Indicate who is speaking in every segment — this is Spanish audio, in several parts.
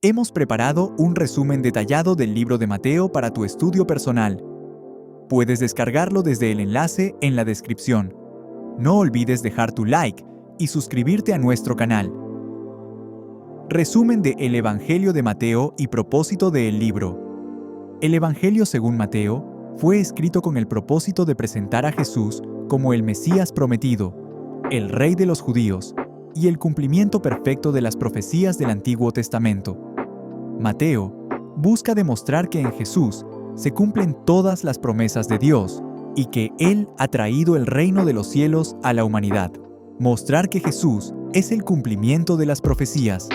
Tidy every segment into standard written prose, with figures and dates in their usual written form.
Speaker 1: Hemos preparado un resumen detallado del libro de Mateo para tu estudio personal. Puedes descargarlo desde el enlace en la descripción. No olvides dejar tu like y suscribirte a nuestro canal. Resumen de El Evangelio de Mateo y propósito del libro. El Evangelio según Mateo fue escrito con el propósito de presentar a Jesús como el Mesías prometido, el Rey de los judíos, y el cumplimiento perfecto de las profecías del Antiguo Testamento. Mateo busca demostrar que en Jesús se cumplen todas las promesas de Dios y que Él ha traído el reino de los cielos a la humanidad. Mostrar que Jesús es el cumplimiento de las profecías.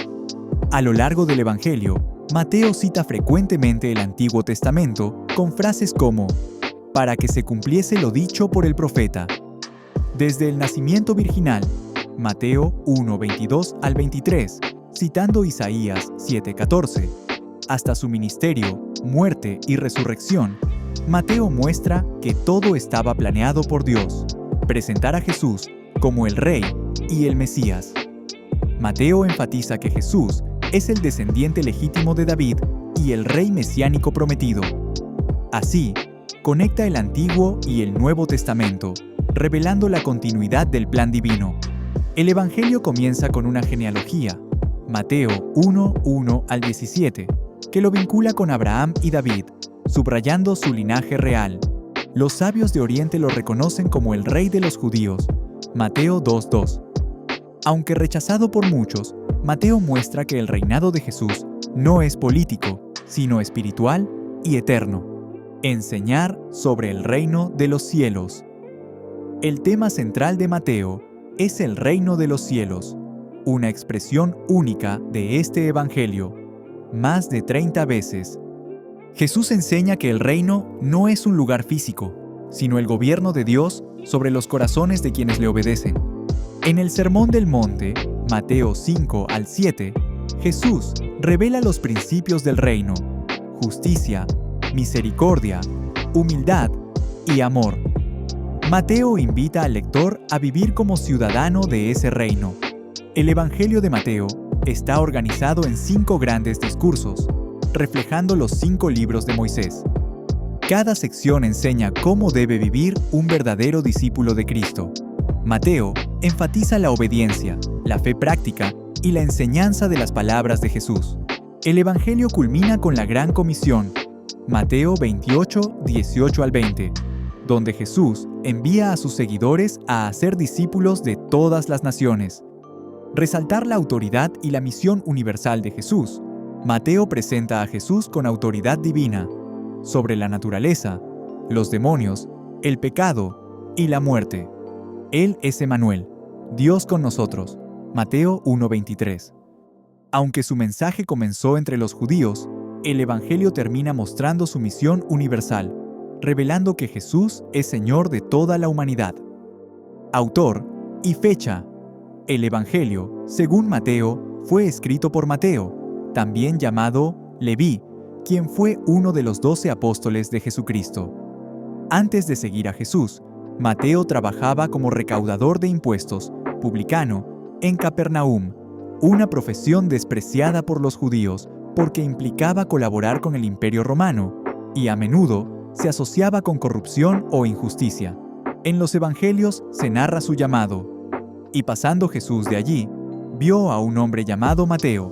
Speaker 1: A lo largo del Evangelio, Mateo cita frecuentemente el Antiguo Testamento con frases como «para que se cumpliese lo dicho por el profeta». Desde el nacimiento virginal, Mateo 1:22 al 23, citando Isaías 7:14, hasta su ministerio, muerte y resurrección, Mateo muestra que todo estaba planeado por Dios, presentar a Jesús como el Rey y el Mesías. Mateo enfatiza que Jesús es el descendiente legítimo de David y el Rey mesiánico prometido. Así, conecta el Antiguo y el Nuevo Testamento, revelando la continuidad del plan divino. El Evangelio comienza con una genealogía, Mateo 1:1 al 17, que lo vincula con Abraham y David, subrayando su linaje real. Los sabios de Oriente lo reconocen como el Rey de los judíos, Mateo 2:2. Aunque rechazado por muchos, Mateo muestra que el reinado de Jesús no es político, sino espiritual y eterno. Enseñar sobre el reino de los cielos. El tema central de Mateo es el reino de los cielos, una expresión única de este evangelio, más de 30 veces. Jesús enseña que el reino no es un lugar físico, sino el gobierno de Dios sobre los corazones de quienes le obedecen. En el Sermón del Monte, Mateo 5 al 7, Jesús revela los principios del reino: justicia, misericordia, humildad y amor. Mateo invita al lector a vivir como ciudadano de ese reino. El Evangelio de Mateo está organizado en 5 grandes discursos, reflejando los 5 libros de Moisés. Cada sección enseña cómo debe vivir un verdadero discípulo de Cristo. Mateo enfatiza la obediencia, la fe práctica y la enseñanza de las palabras de Jesús. El Evangelio culmina con la Gran Comisión, Mateo 28:18 al 20, donde Jesús envía a sus seguidores a hacer discípulos de todas las naciones. Resaltar la autoridad y la misión universal de Jesús, Mateo presenta a Jesús con autoridad divina sobre la naturaleza, los demonios, el pecado y la muerte. Él es Emmanuel, Dios con nosotros, Mateo 1:23. Aunque su mensaje comenzó entre los judíos, el Evangelio termina mostrando su misión universal, revelando que Jesús es Señor de toda la humanidad. Autor y fecha. El Evangelio, según Mateo, fue escrito por Mateo, también llamado Leví, quien fue uno de los 12 apóstoles de Jesucristo. Antes de seguir a Jesús, Mateo trabajaba como recaudador de impuestos, publicano, en Capernaum, una profesión despreciada por los judíos porque implicaba colaborar con el Imperio Romano y a menudo se asociaba con corrupción o injusticia. En los Evangelios se narra su llamado. Y pasando Jesús de allí, vio a un hombre llamado Mateo,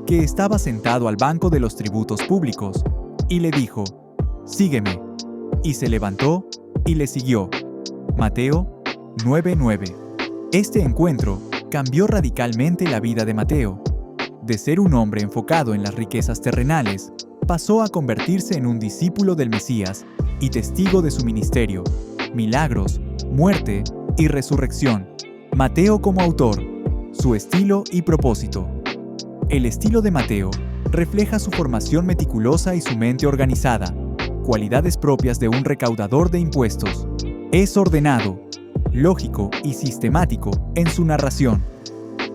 Speaker 1: que estaba sentado al banco de los tributos públicos, y le dijo: «Sígueme». Y se levantó y le siguió. Mateo 9:9. Este encuentro cambió radicalmente la vida de Mateo. De ser un hombre enfocado en las riquezas terrenales, pasó a convertirse en un discípulo del Mesías y testigo de su ministerio, milagros, muerte y resurrección. Mateo como autor, su estilo y propósito. El estilo de Mateo refleja su formación meticulosa y su mente organizada, cualidades propias de un recaudador de impuestos. Es ordenado, lógico y sistemático en su narración.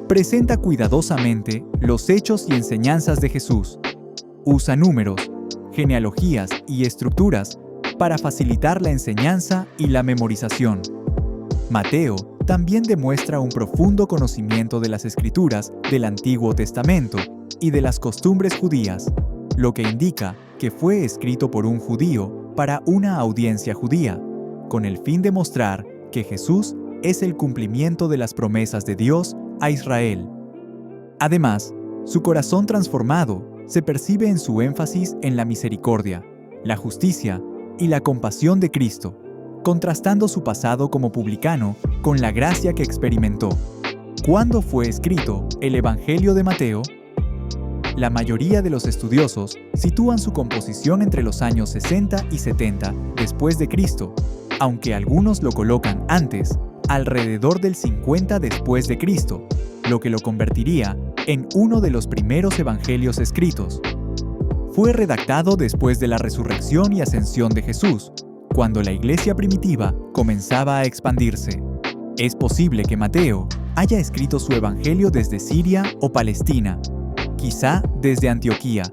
Speaker 1: Presenta cuidadosamente los hechos y enseñanzas de Jesús. Usa números, genealogías y estructuras para facilitar la enseñanza y la memorización. Mateo también demuestra un profundo conocimiento de las Escrituras del Antiguo Testamento y de las costumbres judías, lo que indica que fue escrito por un judío para una audiencia judía, con el fin de mostrar que Jesús es el cumplimiento de las promesas de Dios a Israel. Además, su corazón transformado se percibe en su énfasis en la misericordia, la justicia y la compasión de Cristo, contrastando su pasado como publicano con la gracia que experimentó. ¿Cuándo fue escrito el Evangelio de Mateo? La mayoría de los estudiosos sitúan su composición entre los años 60 y 70 después de Cristo, aunque algunos lo colocan antes, alrededor del 50 después de Cristo, lo que lo convertiría en uno de los primeros evangelios escritos. Fue redactado después de la resurrección y ascensión de Jesús, cuando la iglesia primitiva comenzaba a expandirse. Es posible que Mateo haya escrito su evangelio desde Siria o Palestina, quizá desde Antioquía,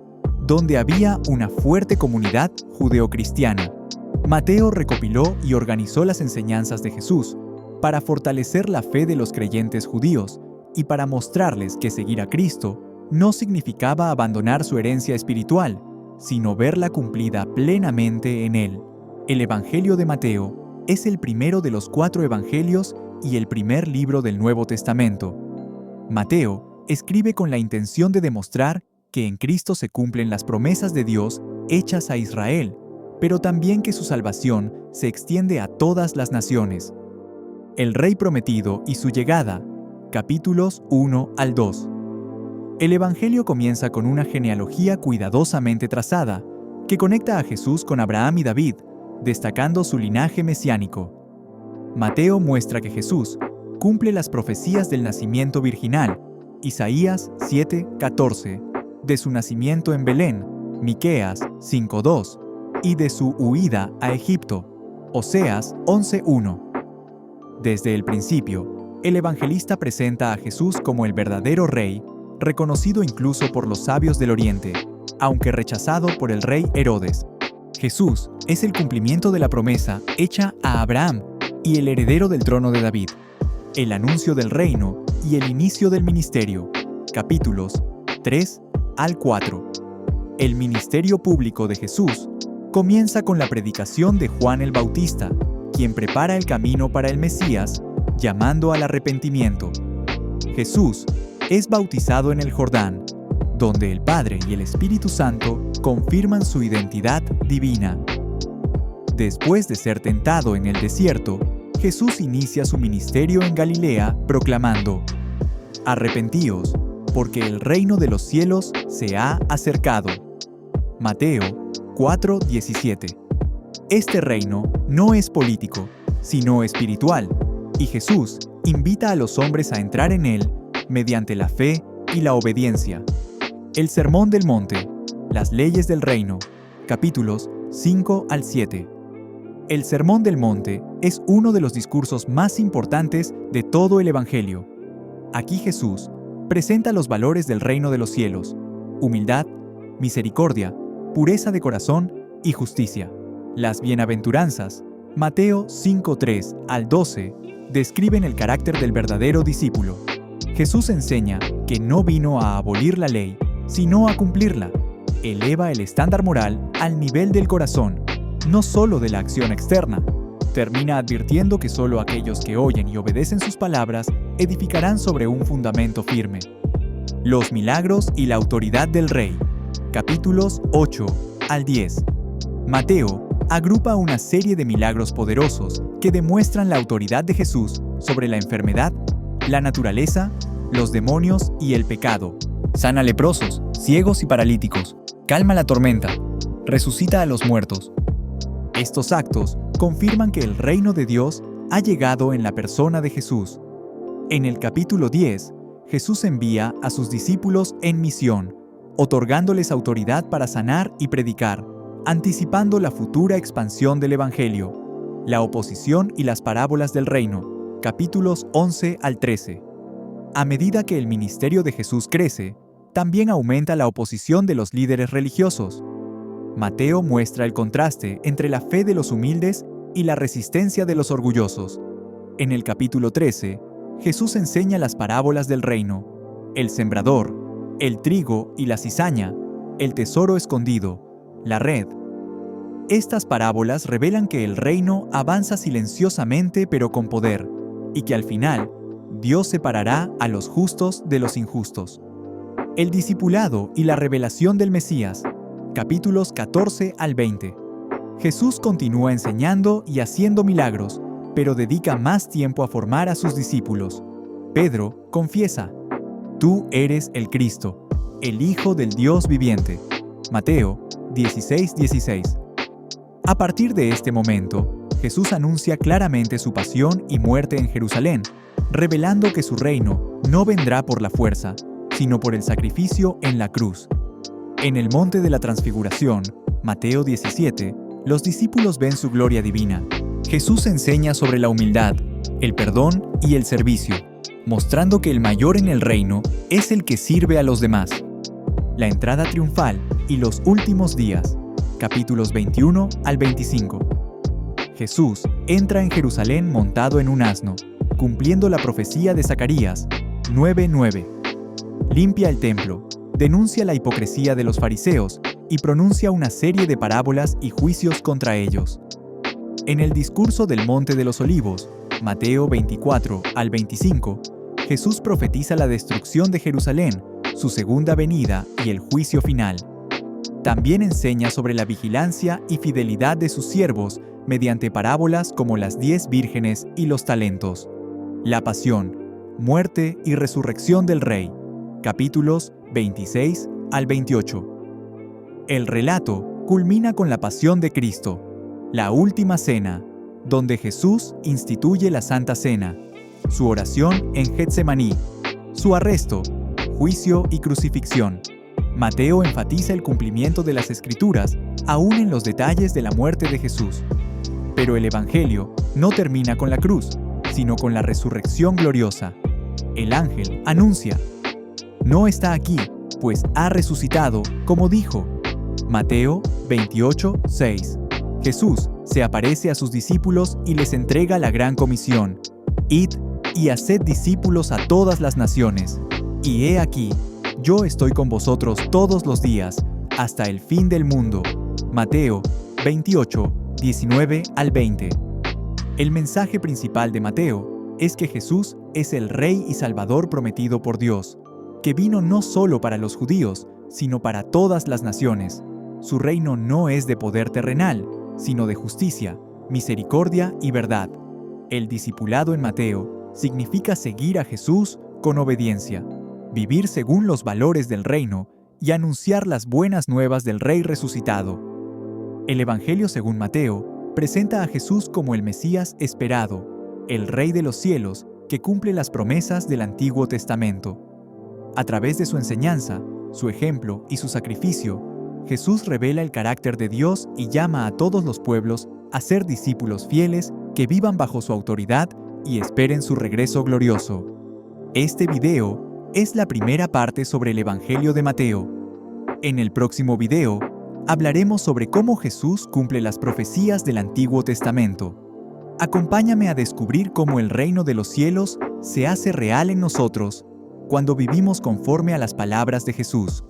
Speaker 1: donde había una fuerte comunidad judeocristiana. Mateo recopiló y organizó las enseñanzas de Jesús para fortalecer la fe de los creyentes judíos y para mostrarles que seguir a Cristo no significaba abandonar su herencia espiritual, sino verla cumplida plenamente en Él. El Evangelio de Mateo es el primero de los 4 evangelios y el primer libro del Nuevo Testamento. Mateo escribe con la intención de demostrar que en Cristo se cumplen las promesas de Dios hechas a Israel, pero también que su salvación se extiende a todas las naciones. El Rey Prometido y su llegada, capítulos 1 al 2. El Evangelio comienza con una genealogía cuidadosamente trazada, que conecta a Jesús con Abraham y David, destacando su linaje mesiánico. Mateo muestra que Jesús cumple las profecías del nacimiento virginal, Isaías 7:14, de su nacimiento en Belén, Miqueas 5:2, y de su huida a Egipto, Oseas 11:1. Desde el principio, el evangelista presenta a Jesús como el verdadero rey, reconocido incluso por los sabios del Oriente, aunque rechazado por el rey Herodes. Jesús es el cumplimiento de la promesa hecha a Abraham y el heredero del trono de David, el anuncio del reino y el inicio del ministerio, capítulos 3 al 4. El ministerio público de Jesús comienza con la predicación de Juan el Bautista, quien prepara el camino para el Mesías, llamando al arrepentimiento. Jesús es bautizado en el Jordán, donde el Padre y el Espíritu Santo confirman su identidad divina. Después de ser tentado en el desierto, Jesús inicia su ministerio en Galilea proclamando: «Arrepentíos, porque el reino de los cielos se ha acercado». Mateo 4:17. Este reino no es político, sino espiritual, y Jesús invita a los hombres a entrar en él mediante la fe y la obediencia. El Sermón del Monte, las leyes del reino, capítulos 5 al 7. El Sermón del Monte es uno de los discursos más importantes de todo el Evangelio. Aquí Jesús presenta los valores del reino de los cielos: humildad, misericordia, pureza de corazón y justicia. Las bienaventuranzas, Mateo 5:3 al 12, describen el carácter del verdadero discípulo. Jesús enseña que no vino a abolir la ley, sino a cumplirla. Eleva el estándar moral al nivel del corazón, no solo de la acción externa. Termina advirtiendo que solo aquellos que oyen y obedecen sus palabras edificarán sobre un fundamento firme. Los milagros y la autoridad del Rey, capítulos 8 al 10. Mateo agrupa una serie de milagros poderosos que demuestran la autoridad de Jesús sobre la enfermedad, la naturaleza, los demonios y el pecado. Sana leprosos, ciegos y paralíticos, calma la tormenta, resucita a los muertos. Estos actos confirman que el reino de Dios ha llegado en la persona de Jesús. En el capítulo 10, Jesús envía a sus discípulos en misión, otorgándoles autoridad para sanar y predicar, anticipando la futura expansión del Evangelio, la oposición y las parábolas del reino, capítulos 11 al 13. A medida que el ministerio de Jesús crece, también aumenta la oposición de los líderes religiosos. Mateo muestra el contraste entre la fe de los humildes y la resistencia de los orgullosos. En el capítulo 13, Jesús enseña las parábolas del reino: el sembrador, el trigo y la cizaña, el tesoro escondido, la red. Estas parábolas revelan que el reino avanza silenciosamente pero con poder, y que al final, Dios separará a los justos de los injustos. El discipulado y la revelación del Mesías, capítulos 14 al 20. Jesús continúa enseñando y haciendo milagros, pero dedica más tiempo a formar a sus discípulos. Pedro confiesa: «Tú eres el Cristo, el Hijo del Dios viviente». Mateo 16:16. A partir de este momento, Jesús anuncia claramente su pasión y muerte en Jerusalén, revelando que su reino no vendrá por la fuerza, sino por el sacrificio en la cruz. En el monte de la Transfiguración, Mateo 17, los discípulos ven su gloria divina. Jesús enseña sobre la humildad, el perdón y el servicio, mostrando que el mayor en el reino es el que sirve a los demás. La entrada triunfal y los últimos días, capítulos 21 al 25. Jesús entra en Jerusalén montado en un asno, cumpliendo la profecía de Zacarías 9:9. Limpia el templo, denuncia la hipocresía de los fariseos y pronuncia una serie de parábolas y juicios contra ellos. En el discurso del Monte de los Olivos, Mateo 24 al 25, Jesús profetiza la destrucción de Jerusalén, su segunda venida y el juicio final. También enseña sobre la vigilancia y fidelidad de sus siervos mediante parábolas como las 10 vírgenes y los talentos. La pasión, muerte y resurrección del Rey, capítulos 26 al 28. El relato culmina con la pasión de Cristo, la última cena, donde Jesús instituye la Santa Cena, su oración en Getsemaní, su arresto, juicio y crucifixión. Mateo enfatiza el cumplimiento de las Escrituras aún en los detalles de la muerte de Jesús. Pero el Evangelio no termina con la cruz, sino con la resurrección gloriosa. El ángel anuncia: «No está aquí, pues ha resucitado, como dijo». Mateo 28:6. Jesús se aparece a sus discípulos y les entrega la gran comisión: «Id y haced discípulos a todas las naciones. Y he aquí, yo estoy con vosotros todos los días, hasta el fin del mundo». Mateo 28:19 al 20. El mensaje principal de Mateo es que Jesús es el Rey y Salvador prometido por Dios, que vino no solo para los judíos, sino para todas las naciones. Su reino no es de poder terrenal, sino de justicia, misericordia y verdad. El discipulado en Mateo significa seguir a Jesús con obediencia, vivir según los valores del reino y anunciar las buenas nuevas del Rey resucitado. El Evangelio según Mateo presenta a Jesús como el Mesías esperado, el Rey de los cielos que cumple las promesas del Antiguo Testamento. A través de su enseñanza, su ejemplo y su sacrificio, Jesús revela el carácter de Dios y llama a todos los pueblos a ser discípulos fieles que vivan bajo su autoridad y esperen su regreso glorioso. Este video es la primera parte sobre el Evangelio de Mateo. En el próximo video, hablaremos sobre cómo Jesús cumple las profecías del Antiguo Testamento. Acompáñame a descubrir cómo el reino de los cielos se hace real en nosotros cuando vivimos conforme a las palabras de Jesús.